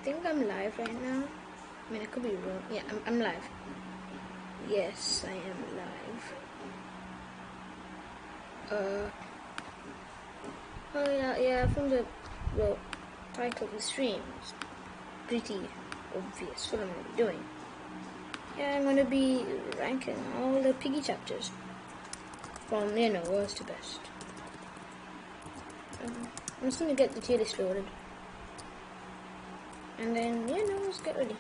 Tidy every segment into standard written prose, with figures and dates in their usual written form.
think I'm live right now. I mean, I could be wrong. Yeah, I'm live. Yes, I am live. Oh yeah, from the title of the stream, it's pretty obvious what I'm gonna be doing. Yeah, I'm gonna be ranking all the piggy chapters from worst to best. I'm just gonna get the tier list loaded, and then let's get ready.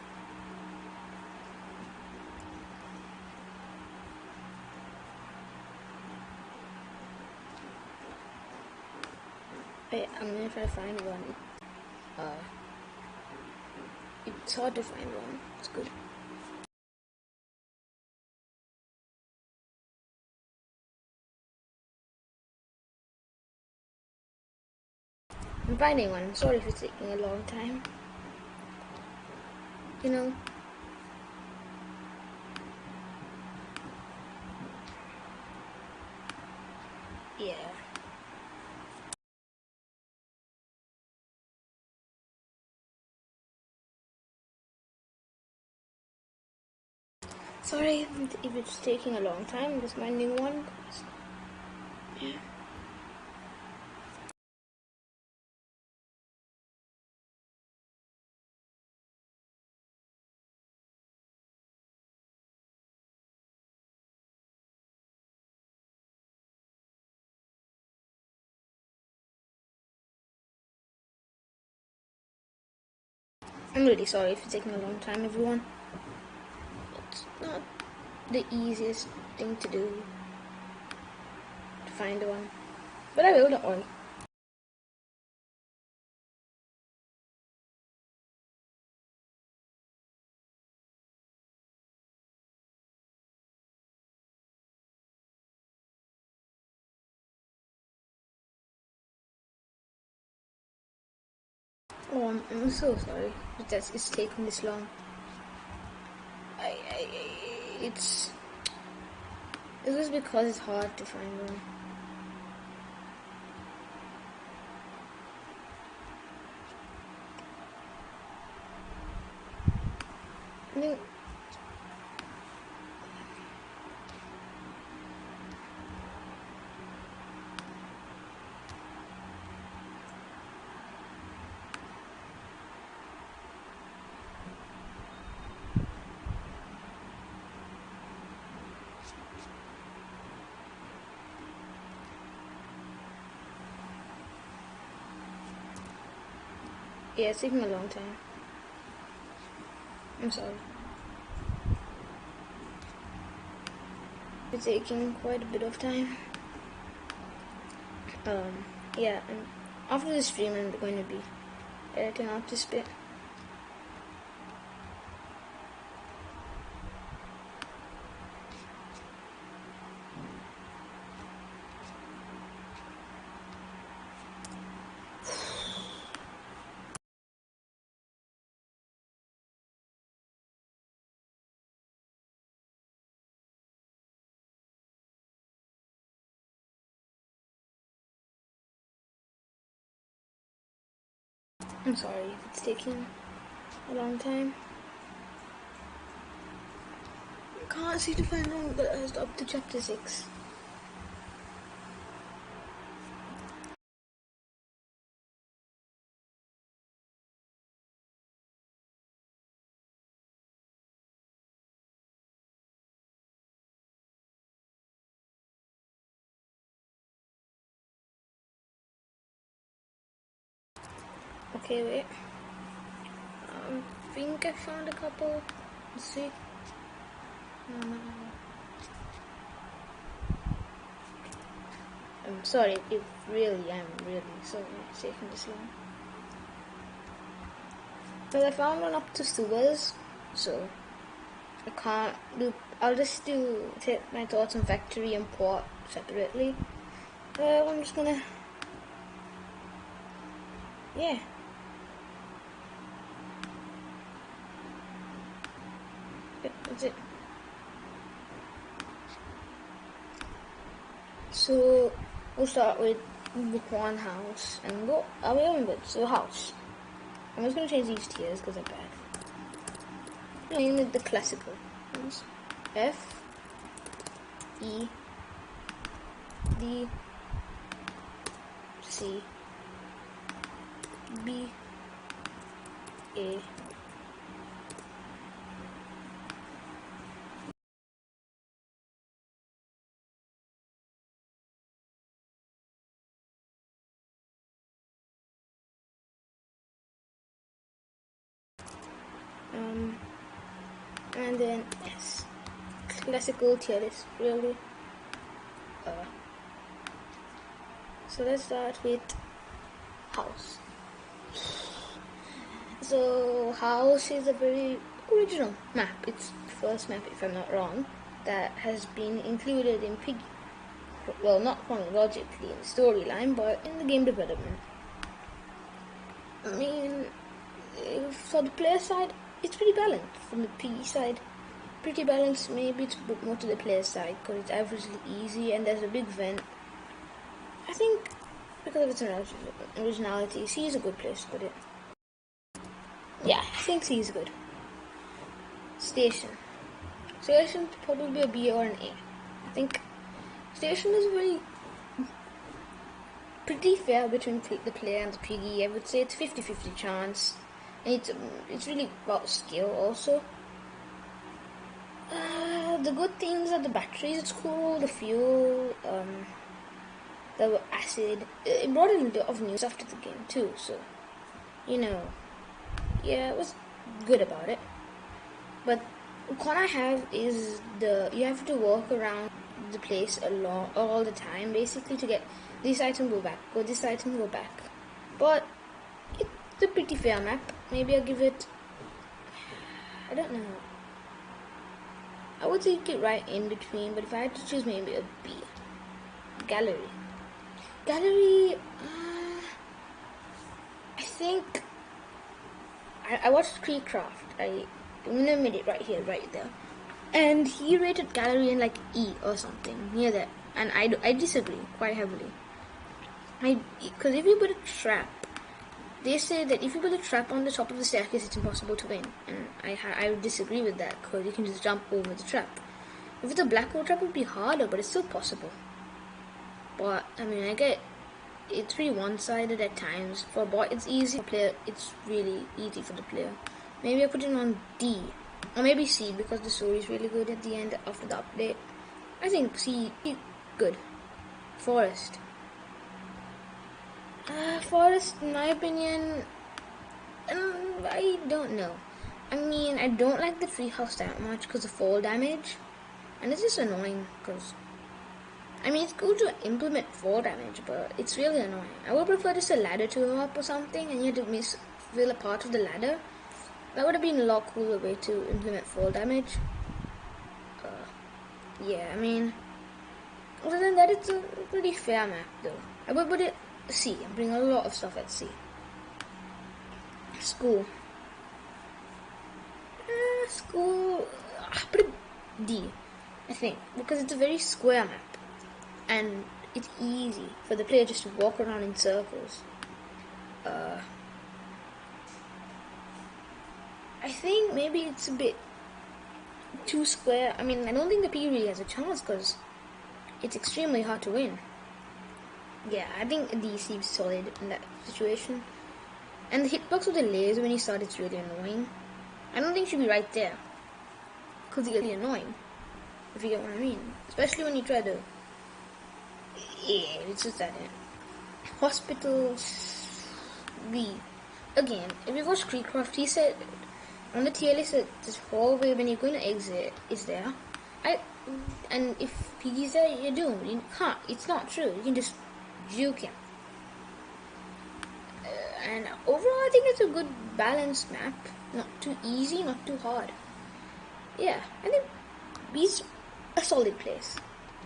I'm gonna try to find one. It's hard to find one. It's good. I'm finding one. Sorry if it's taking a long time. Yeah. Sorry if it's taking a long time. I'm just finding one. Yeah. I'm really sorry if it's taking a long time, everyone. It's not the easiest thing to do, to find one. But I will, don't worry. Oh, I'm so sorry that it's taking this long. It's just because it's hard to find one. I mean, yeah, it's taking a long time. I'm sorry. It's taking quite a bit of time. Yeah, and after the stream, I'm going to be editing out this bit. I'm sorry if it's taking a long time. I can't seem to find one that has up to chapter 6. Okay, wait. I think I found a couple. Let's see. I'm sorry, I'm really sorry it's taking this long. Well, I found one up to sewers, so I can't do. I'll just take my thoughts on factory and port separately. I'm just gonna. Yeah. That's it. So we'll start with one house and go away onwards. So house. I'm just gonna change these tiers because they're bad. Name it the classical ones. F, E, D, C, B, A, and then S. Classical tier list, really. So let's start with house. So house is a very original map. It's the first map, if I'm not wrong, that has been included in Piggy. Well, not chronologically in the storyline, but in the game development. I mean, for the player side, it's pretty balanced. From the Piggy side, pretty balanced. Maybe it's a bit more to the player side because it's averagely easy and there's a big vent. I think because of its originality, C is a good place to put it. Yeah, I think C is good. Station. Station probably a B or an A. I think station is very pretty fair between the player and the Piggy. I would say it's 50-50 chance. And it's really about skill also. The good things are the batteries, it's cool, the fuel, the acid. It brought in a lot of new stuff to the game too, so, you know, yeah, it was good about it. But what I have is you have to walk around the place all the time, basically, to get this item, go back, go this item, go back. But it's a pretty fair map. Maybe I'll give it, I don't know. I would take it right in between, but if I had to choose, maybe a B. Gallery. Gallery, I think, I watched Creecraft. I'm gonna admit it right here, right there. And he rated Gallery in like E or something, near that. And I disagree quite heavily. Because if you put a trap, they say that if you put a trap on the top of the staircase, it's impossible to win. And I disagree with that, because you can just jump over the trap. If it's a black hole trap, it would be harder, but it's still possible. But, I mean, I get it's pretty one-sided at times. For a bot, it's easy. For a player, it's really easy for the player. Maybe I put it on D. Or maybe C, because the story is really good at the end after the update. I think C, good. Forest. Forest, in my opinion, I don't know. I mean, I don't like the treehouse that much because of fall damage. And it's just annoying because, I mean, it's good to implement fall damage, but it's really annoying. I would prefer just a ladder to go up or something and you had to fill a part of the ladder. That would have been a lot cooler way to implement fall damage. Yeah, I mean, other than that, it's a pretty fair map though. I would put it C. I'm bringing a lot of stuff at C. School. School, put it D, I think, because it's a very square map and it's easy for the player just to walk around in circles. I think maybe it's a bit too square. I mean, I don't think the P really has a chance because it's extremely hard to win. Yeah, I think D seems solid in that situation. And the hitbox of the laser when you start, it's really annoying. I don't think it should be right there because it's really annoying, if you get what I mean. Especially when you try to, yeah, it's just that. Hospital B. Again, if you watch Creecraft, he said on the tier list that this hallway when you're going to exit is there. And if Piggy's there, you're doomed. You can't. It's not true. You can just juke him. And overall, I think it's a good balanced map. Not too easy, not too hard. Yeah, I think B's a solid place.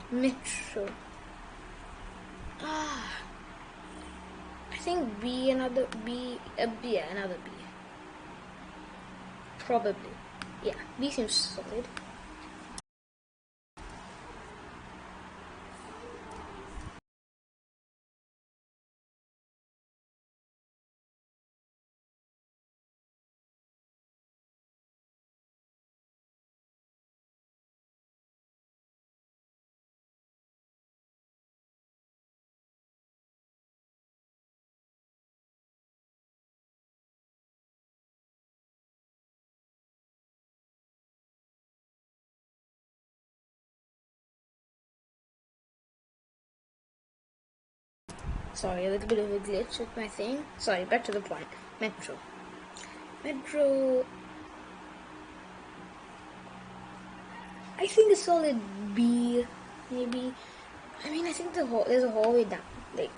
Metro. I think B, another B, yeah, another B. Probably. Yeah, B seems solid. Sorry, a little bit of a glitch with my thing. Sorry, back to the point. Metro. Metro. I think a solid B, maybe. I mean, I think there's a hallway down. Like,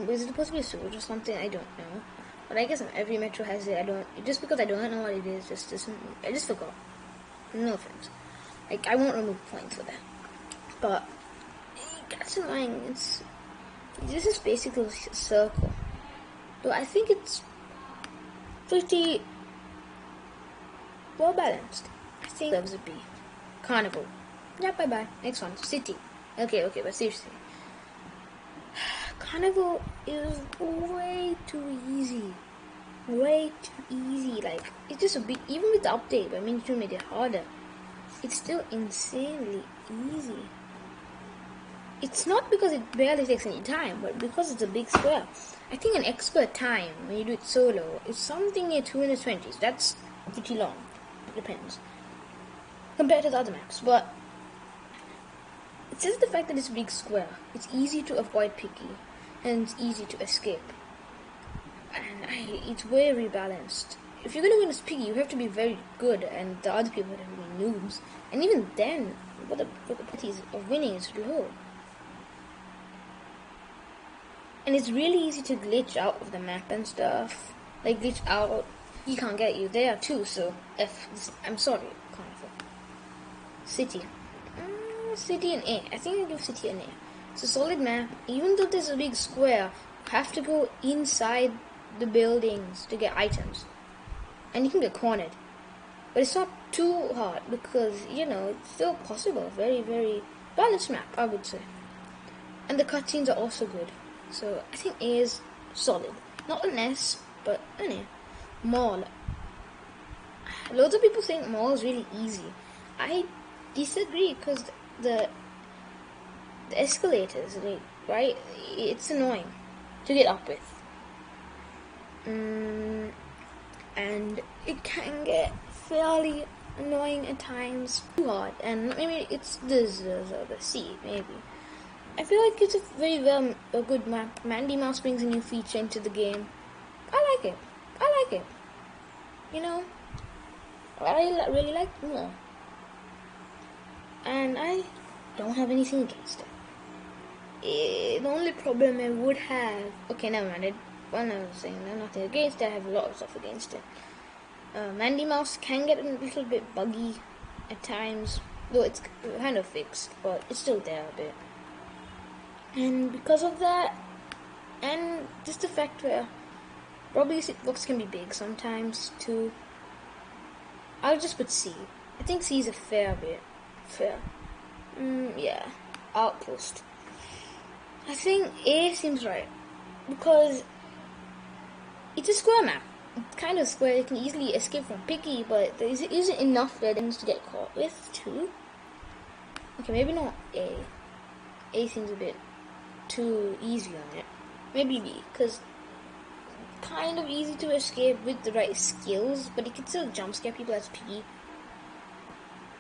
is it supposed to be a sewage or something? I don't know. But I guess every metro has it. Just because I don't know what it is, I just forgot. No offense. Like, I won't remove points for that. But that's annoying. This is basically a circle. Though I think it's pretty well balanced. I think that was a B. Carnival. Yeah, bye bye. Next one. City. Okay, but seriously. Carnival is way too easy. Way too easy. Like, it's just a big, even with the update, I mean, it should make it harder. It's still insanely easy. It's not because it barely takes any time, but because it's a big square. I think an expert time, when you do it solo, is something near 2 minutes 20. So that's pretty long. It depends. Compared to the other maps. But it's just the fact that it's a big square. It's easy to avoid piggy. And it's easy to escape. And it's very balanced. If you're going to win this piggy, you have to be very good. And the other people have to be noobs. And even then, the probabilities of winning is low. And it's really easy to glitch out of the map and stuff. Like, glitch out, he can't get you there too, so I'm sorry, Carnival. City. City and A. I think I'll give City an A. It's a solid map. Even though there's a big square, you have to go inside the buildings to get items. And you can get cornered. But it's not too hard because, it's still possible. Very, very balanced map, I would say. And the cutscenes are also good. So I think A is solid. Not an S, but an A. Mall. Loads of people think mall is really easy. I disagree because the escalators, right? It's annoying to get up with. And it can get fairly annoying at times. Too hard. And maybe it's the C, maybe. I feel like it's a good map. Mandy Mouse brings a new feature into the game. I like it. I really like it more. And I don't have anything against it. The only problem I would have... Okay, never mind. When I was saying nothing against it, I have a lot of stuff against it. Mandy Mouse can get a little bit buggy at times. Though it's kind of fixed, but it's still there a bit. And because of that, and just the fact where probably books can be big sometimes too, I'll just put C. I think C is a fair bit. Fair. Yeah. Outpost. I think A seems right. Because it's a square map. It's kind of square. You can easily escape from piggy, but there isn't enough dead ends to get caught with too. Okay, maybe not A. A seems a bit too easy on it. Maybe B, because kind of easy to escape with the right skills, but it can still jump scare people as piggy.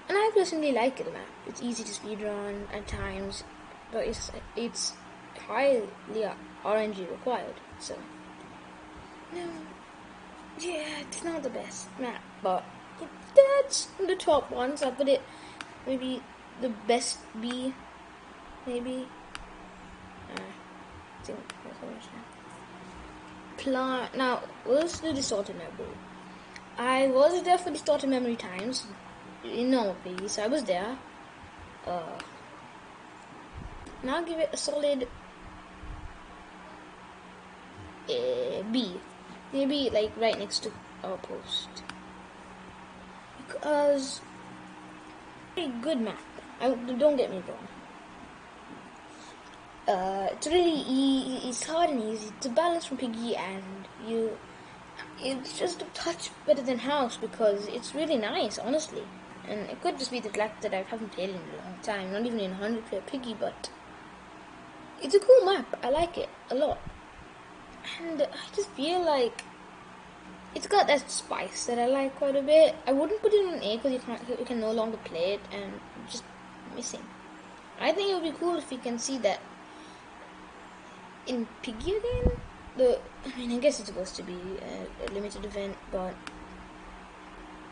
And I personally like it a lot. It's easy to speedrun at times, but it's highly RNG required. So no, yeah, it's not the best map, but that's the top ones. I'll put it maybe the best B, maybe. I think that's what I'm saying. Now, let's do distorted memory. I was there for distorted memory times in normal piggy, so I was there. Now I'll give it a solid B. Maybe like right next to Outpost. Because very good map. Don't get me wrong. It's really it's hard and easy. It's a balance from piggy, and it's just a touch better than house because it's really nice, honestly. And it could just be the fact that I haven't played it in a long time, not even in 100 player piggy, but it's a cool map. I like it a lot. And I just feel like it's got that spice that I like quite a bit. I wouldn't put it on A because you can no longer play it and it's just missing. I think it would be cool if you can see that in Piggy again. I guess it's supposed to be a limited event, but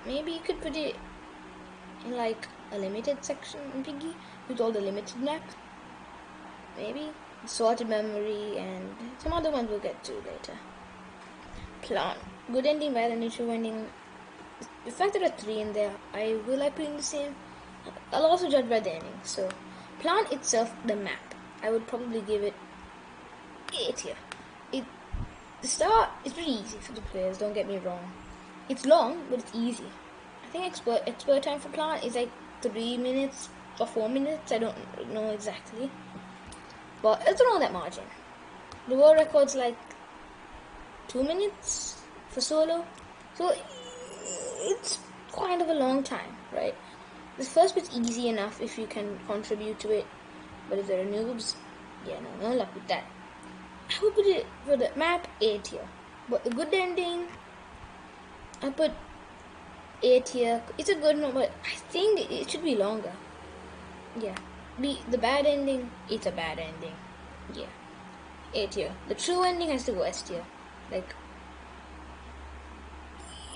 maybe you could put it in like a limited section in Piggy with all the limited maps. Maybe sorted memory and some other ones we'll get to later. Plant. Good ending, bad ending, true ending. The fact that there are 3 in there, I will like putting the same. I'll also judge by the ending. So, Plant itself, the map, I would probably give it 8 here. The start is pretty easy for the players, don't get me wrong. It's long, but it's easy. I think expert time for Plant is like 3 minutes or 4 minutes, I don't know exactly. But it's around that margin. The world record's like 2 minutes for solo. So it's kind of a long time, right? The first bit's easy enough if you can contribute to it. But if there are noobs, yeah, no luck with that. I would put it for the map 8 here. But the good ending, I put 8 here. It's a good number, but I think it should be longer. Yeah. The bad ending, it's a bad ending. Yeah. 8 here. The true ending has to go S tier. Like,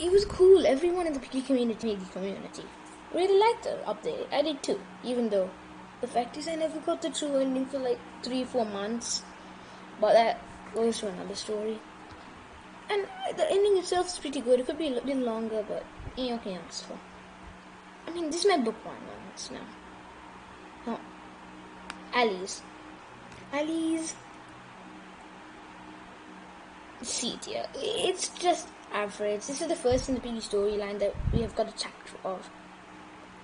it was cool. Everyone in the Piggy community really liked the update. I did too. Even though the fact is I never got the true ending for like 3-4 months. But that goes to another story. And the ending itself is pretty good. It could be a little longer, but you can ask for. I mean, this is my book 1 moments now. Oh. Ali's. C tier. It's just average. This is the first in the Piggy storyline that we have got a chapter of.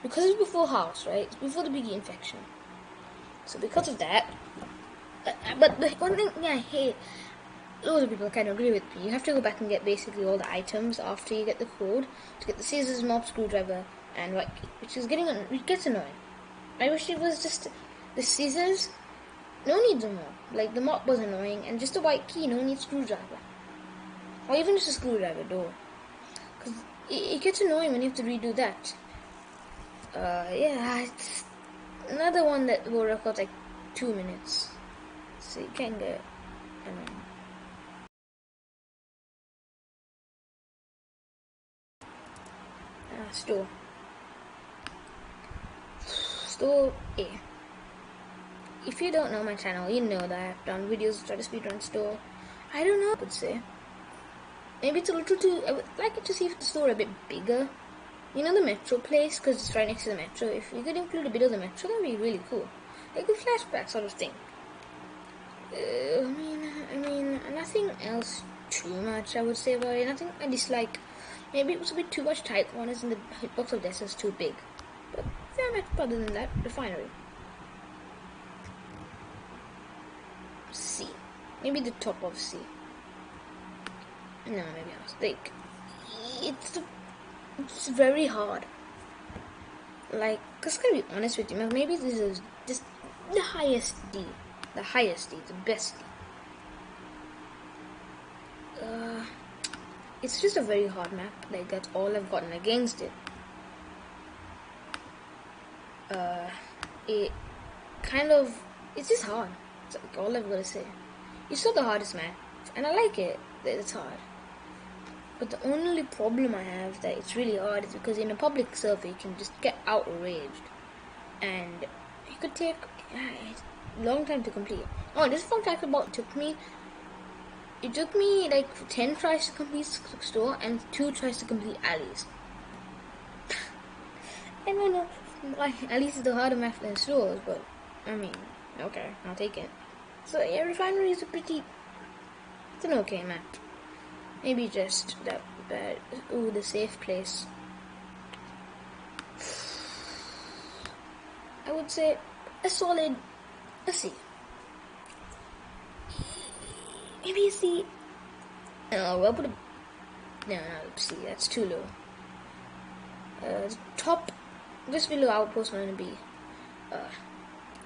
Because it's before House, right? It's before the Piggy infection. So because of that, but the one thing I hate, loads of people kind of agree with me. You have to go back and get basically all the items after you get the code to get the scissors, mop, screwdriver, and white key, which gets annoying. I wish it was just the scissors. No need the mop. Like the mop was annoying, and just a white key. No need screwdriver, or even just a screwdriver door, because it gets annoying when you have to redo that. Yeah, it's another one that will record like 2 minutes, so you can get annoying. Store A. If you don't know my channel, you know that I've done videos to try to speedrun store. I don't know, I could say. Maybe it's a little too. I would like it to see the store a bit bigger. You know the metro place, because it's right next to the metro. If you could include a bit of the metro, that would be really cool. Like a flashback sort of thing. I mean, nothing else too much I would say about it. Nothing I dislike. Maybe it was a bit too much type corners and the hitbox of this is too big. But yeah, other than that, refinery. C. Maybe the top of C. No, maybe I was like, it's very hard. Like, cause I gotta be honest with you, maybe this is just the highest D, the best D. It's just a very hard map. Like that's all I've gotten against it. It's just hard. It's like all I've got to say. It's not the hardest map, and I like it that it's hard. But the only problem I have that it's really hard is because in a public server you can just get outraged, and it could take a long time to complete. Oh, this fun fact about it took me like 10 tries to complete store and 2 tries to complete Ali's. I don't know why Ali's is the harder map than stores, but I mean, okay, I'll take it. So yeah, refinery is it's an okay map. Maybe just that bad. Ooh, the safe place. I would say a solid C. Maybe a C. No, I'll put a... No, C. That's too low. Top, just below Outpost 1B.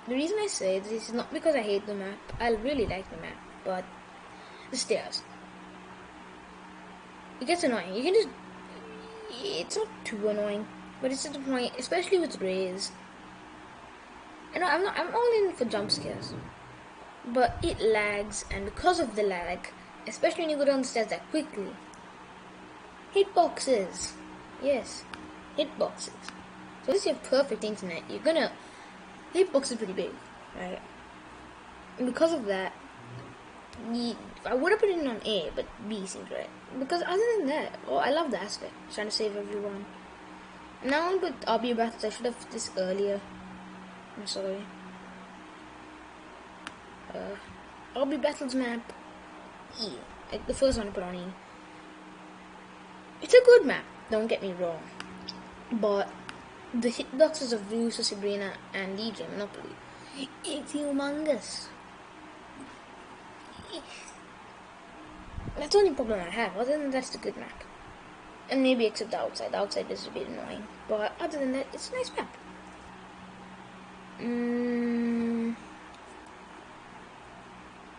The reason I say this is not because I hate the map. I really like the map, but the stairs. It gets annoying. You can just... It's not too annoying, but it's at the point, especially with Rays. I'm all in for jump scares. but it lags, and because of the lag, especially when you go down the stairs that quickly, hitboxes, yes, hitboxes. So this is your perfect internet. Hitbox is pretty big, right? And because of that, I would have put it on A, but B seems right. Because other than that, I love the aspect. Trying to save everyone. Now with RB battles, I should have put this earlier. I'm sorry. RB battles map E. Like the first one I put on E. It's a good map, don't get me wrong. But the hitboxes of Bruce, Sabrina, and DJ Monopoly, it's humongous. That's the only problem I have. Other than that, it's a good map. And maybe except the outside. The outside is a bit annoying. But other than that, it's a nice map.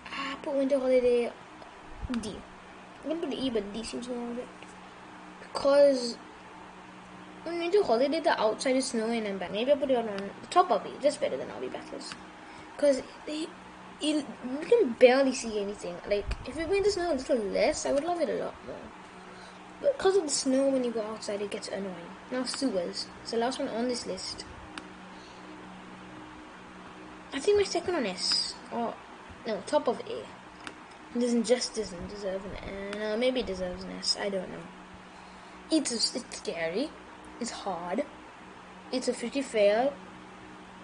I put Winter Holiday D. I'm gonna put E, but D seems more of it. Because when Winter Holiday, the outside is snowing and bad. Maybe I'll put it on the top of it. Just better than RB battles. Because you can barely see anything. Like, if it made the snow a little less, I would love it a lot more. But because of the snow, when you go outside, it gets annoying. Now, sewers. It's the last one on this list. I think my second on S. Or, no, top of A. Doesn't deserve an S. Maybe it deserves an S. I don't know. It's scary. It's hard. It's a pretty fair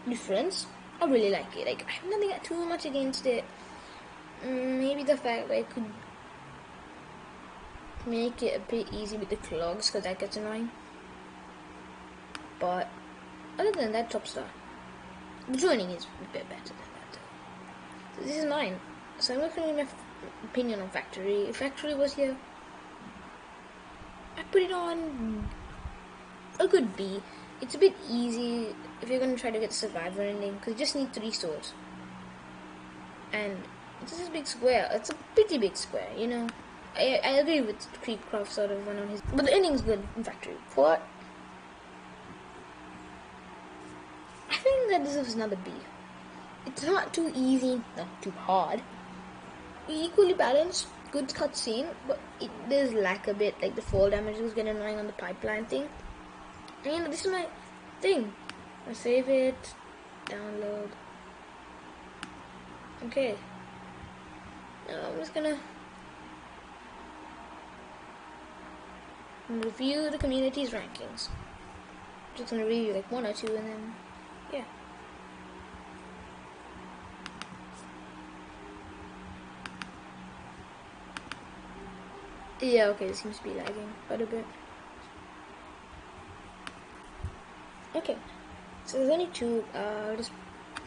difference. I really like it. Like, I have nothing too much against it. Maybe the fact that I could make it a bit easy with the clogs, because that gets annoying. But other than that, top star. The joining is a bit better than that though. So this is mine. So I'm not going to give my opinion on Factory. If Factory was here, I'd put it on a good B. It's a bit easy if you're going to try to get the Survivor ending, because you just need 3 swords. And it's just a big square. It's a pretty big square, you know. I agree with Creepcraft sort of one on his... But the ending's good in Factory. What? I think that deserves another B. It's not too easy, not too hard. Equally balanced, good cutscene, but it does lack a bit. Like the fall damage was getting annoying on the pipeline thing. And you know, this is my thing. I save it, download. Okay. Now I'm just gonna review the community's rankings. Just gonna review like 1 or 2 and then, yeah. Yeah, okay, it seems to be lagging quite a bit. Okay, so there's only 2,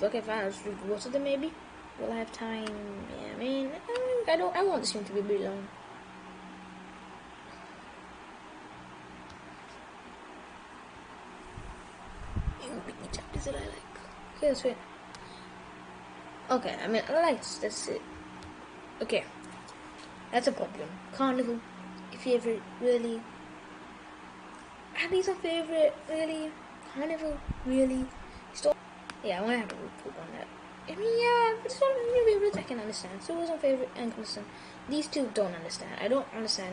okay, fine, I'll just read both of them maybe. Will I have time? Yeah, I mean, I want this stream to be a bit long. Big chapters that I like. Okay, that's it. Okay, I mean, I like this, that's it. Okay, that's a problem. Carnival, your favorite, really? Abby's a favorite, really? Carnival, really? Stop. Yeah, I'm gonna have to poop on that. I mean, yeah, but it's not your favorites I can understand. So it was my favorite and understand. These two don't understand. I don't understand